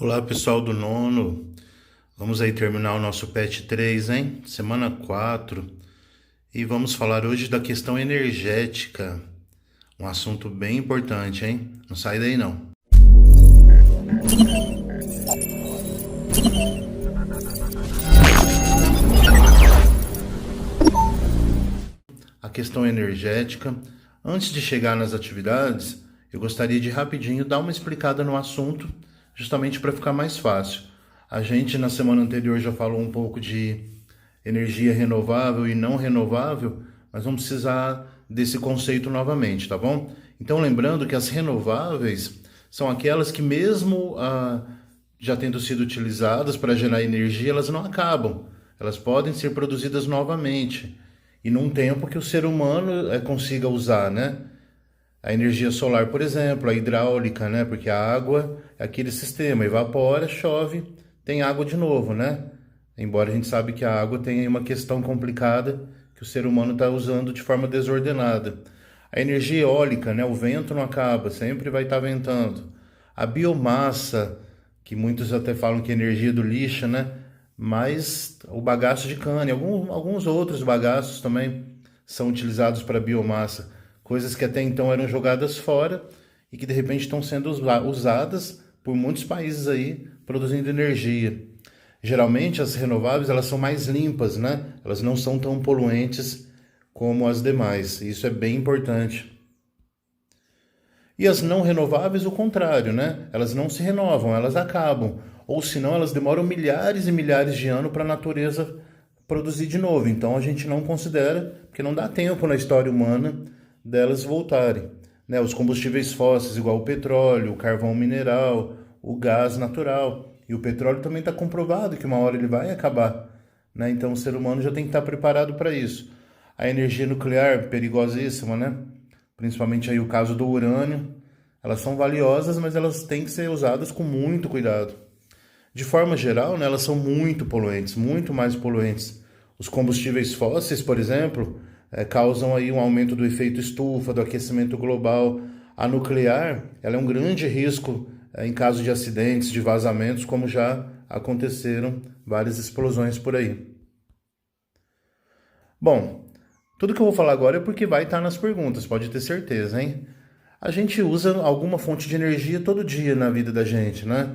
Olá, pessoal do nono. Vamos aí terminar o nosso PET 3, hein? Semana 4. E vamos falar hoje da questão energética. Um assunto bem importante, hein? Não sai daí não. A questão energética. Antes de chegar nas atividades, eu gostaria de rapidinho dar uma explicada no assunto, justamente para ficar mais fácil. A gente na semana anterior já falou um pouco de energia renovável e não renovável, mas vamos precisar desse conceito novamente, tá bom? Então, lembrando que as renováveis são aquelas que mesmo já tendo sido utilizadas para gerar energia, elas não acabam. Elas podem ser produzidas novamente e num tempo que o ser humano consiga usar, né? A energia solar, por exemplo, a hidráulica, né? Porque a água é aquele sistema, evapora, chove, tem água de novo, né? Embora a gente sabe que a água tem uma questão complicada que o ser humano está usando de forma desordenada. A energia eólica, né? O vento não acaba, sempre vai estar ventando. A biomassa, que muitos até falam que é energia do lixo, né? Mas o bagaço de cana, alguns outros bagaços também são utilizados para biomassa. Coisas que até então eram jogadas fora e que de repente estão sendo usadas por muitos países aí produzindo energia. Geralmente as renováveis elas são mais limpas, né? Elas não são tão poluentes como as demais. Isso é bem importante. E as não renováveis, o contrário, né? Elas não se renovam, elas acabam. Ou senão elas demoram milhares e milhares de anos para a natureza produzir de novo. Então a gente não considera, porque não dá tempo na história humana delas voltarem. Né? Os combustíveis fósseis, igual o petróleo, o carvão mineral, o gás natural. E o petróleo também está comprovado que uma hora ele vai acabar. Né? Então o ser humano já tem que estar preparado para isso. A energia nuclear, perigosíssima, né? Principalmente aí o caso do urânio. Elas são valiosas, mas elas têm que ser usadas com muito cuidado. De forma geral, né, elas são muito poluentes, muito mais poluentes. Os combustíveis fósseis, por exemplo, causam aí um aumento do efeito estufa, do aquecimento global. A nuclear, ela é um grande risco em caso de acidentes, de vazamentos, como já aconteceram várias explosões por aí. Bom, tudo que eu vou falar agora é porque vai estar nas perguntas, pode ter certeza, hein? A gente usa alguma fonte de energia todo dia na vida da gente, né?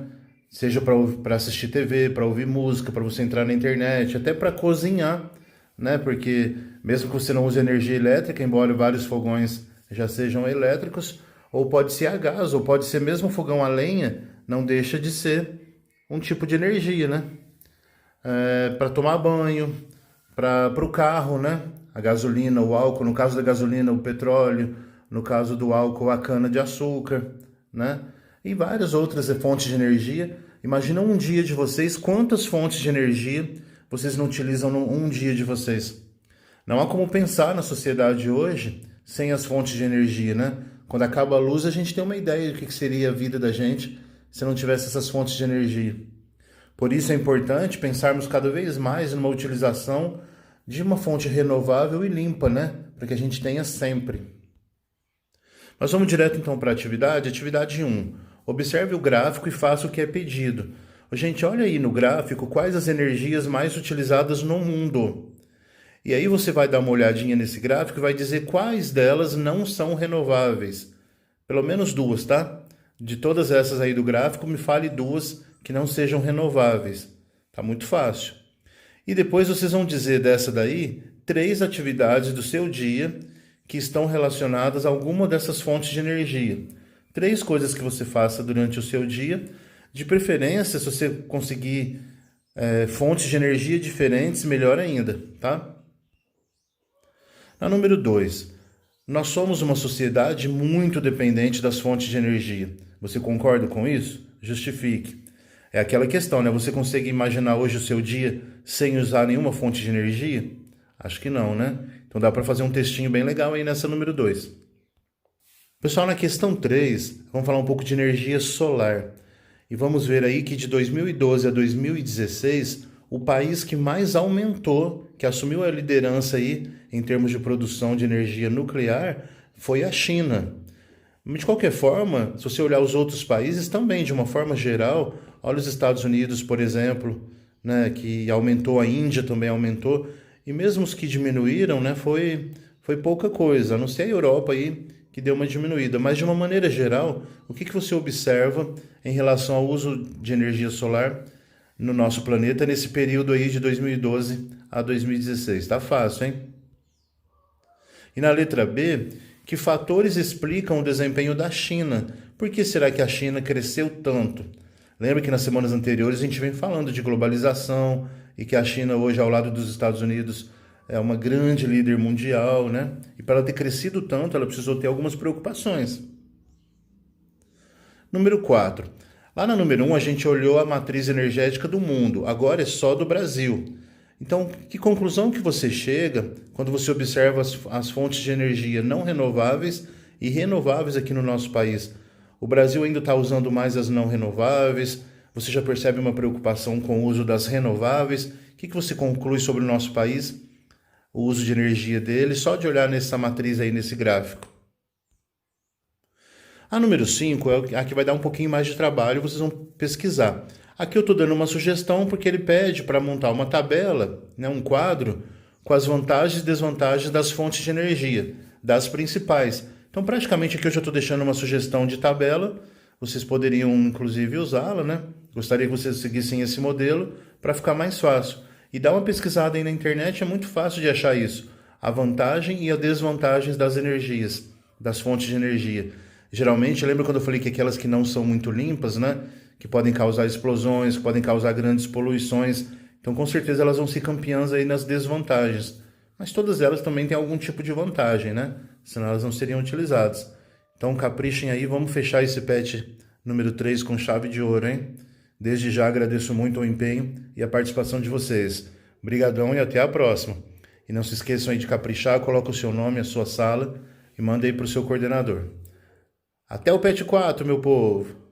Seja para assistir TV, para ouvir música, para você entrar na internet, até para cozinhar, né? Porque mesmo que você não use energia elétrica, embora vários fogões já sejam elétricos, ou pode ser a gás, ou pode ser mesmo fogão a lenha, não deixa de ser um tipo de energia, né? Para tomar banho, para o carro, né? A gasolina, o álcool, no caso da gasolina, o petróleo, no caso do álcool, a cana-de-açúcar, né? E várias outras fontes de energia. Imagina um dia de vocês, quantas fontes de energia vocês não utilizam num dia de vocês. Não há como pensar na sociedade hoje sem as fontes de energia, né? Quando acaba a luz, a gente tem uma ideia do que seria a vida da gente se não tivesse essas fontes de energia. Por isso é importante pensarmos cada vez mais numa utilização de uma fonte renovável e limpa, né? Para que a gente tenha sempre. Mas vamos direto então para a atividade. Atividade 1. Observe o gráfico e faça o que é pedido. Gente, olha aí no gráfico quais as energias mais utilizadas no mundo. E aí você vai dar uma olhadinha nesse gráfico e vai dizer quais delas não são renováveis. Pelo menos duas, tá? De todas essas aí do gráfico, me fale duas que não sejam renováveis. Tá muito fácil. E depois vocês vão dizer dessa daí 3 atividades do seu dia que estão relacionadas a alguma dessas fontes de energia. 3 coisas que você faça durante o seu dia. De preferência, se você conseguir fontes de energia diferentes, melhor ainda, tá? Na número 2, nós somos uma sociedade muito dependente das fontes de energia. Você concorda com isso? Justifique. É aquela questão, né? Você consegue imaginar hoje o seu dia sem usar nenhuma fonte de energia? Acho que não, né? Então dá para fazer um textinho bem legal aí nessa número 2. Pessoal, na questão 3, vamos falar um pouco de energia solar. E vamos ver aí que de 2012 a 2016, o país que mais aumentou, que assumiu a liderança aí em termos de produção de energia nuclear, foi a China. De qualquer forma, se você olhar os outros países também, de uma forma geral, Olha os Estados Unidos, por exemplo, né, que aumentou, a Índia também aumentou, e mesmo os que diminuíram, né, foi pouca coisa, a não ser a Europa aí, que deu uma diminuída. Mas, de uma maneira geral, o que você observa em relação ao uso de energia solar no nosso planeta nesse período aí de 2012 a 2016? Tá fácil, hein? E na letra B, que fatores explicam o desempenho da China? Por que será que a China cresceu tanto? Lembra que nas semanas anteriores a gente vem falando de globalização e que a China hoje, ao lado dos Estados Unidos, é uma grande líder mundial, né? E para ela ter crescido tanto, ela precisou ter algumas preocupações. Número 4. Lá na número 1, a gente olhou a matriz energética do mundo, agora é só do Brasil. Então, que conclusão que você chega quando você observa as fontes de energia não renováveis e renováveis aqui no nosso país? O Brasil ainda está usando mais as não renováveis? Você já percebe uma preocupação com o uso das renováveis? O que você conclui sobre o nosso país? O uso de energia dele, só de olhar nessa matriz aí, nesse gráfico. A número 5 é a que vai dar um pouquinho mais de trabalho, vocês vão pesquisar. Aqui eu estou dando uma sugestão porque ele pede para montar uma tabela, né, um quadro, com as vantagens e desvantagens das fontes de energia, das principais. Então, praticamente aqui eu já estou deixando uma sugestão de tabela, vocês poderiam inclusive usá-la, né? Gostaria que vocês seguissem esse modelo para ficar mais fácil. E dá uma pesquisada aí na internet, é muito fácil de achar isso. A vantagem e as desvantagens das energias, das fontes de energia. Geralmente, lembra quando eu falei que aquelas que não são muito limpas, né? Que podem causar explosões, que podem causar grandes poluições. Então, com certeza, elas vão ser campeãs aí nas desvantagens. Mas todas elas também têm algum tipo de vantagem, né? Senão elas não seriam utilizadas. Então, caprichem aí, vamos fechar esse PET número 3 com chave de ouro, hein? Desde já agradeço muito o empenho e a participação de vocês. Obrigadão e até a próxima. E não se esqueçam aí de caprichar, coloca o seu nome, a sua sala e manda aí para o seu coordenador. Até o PET 4, meu povo!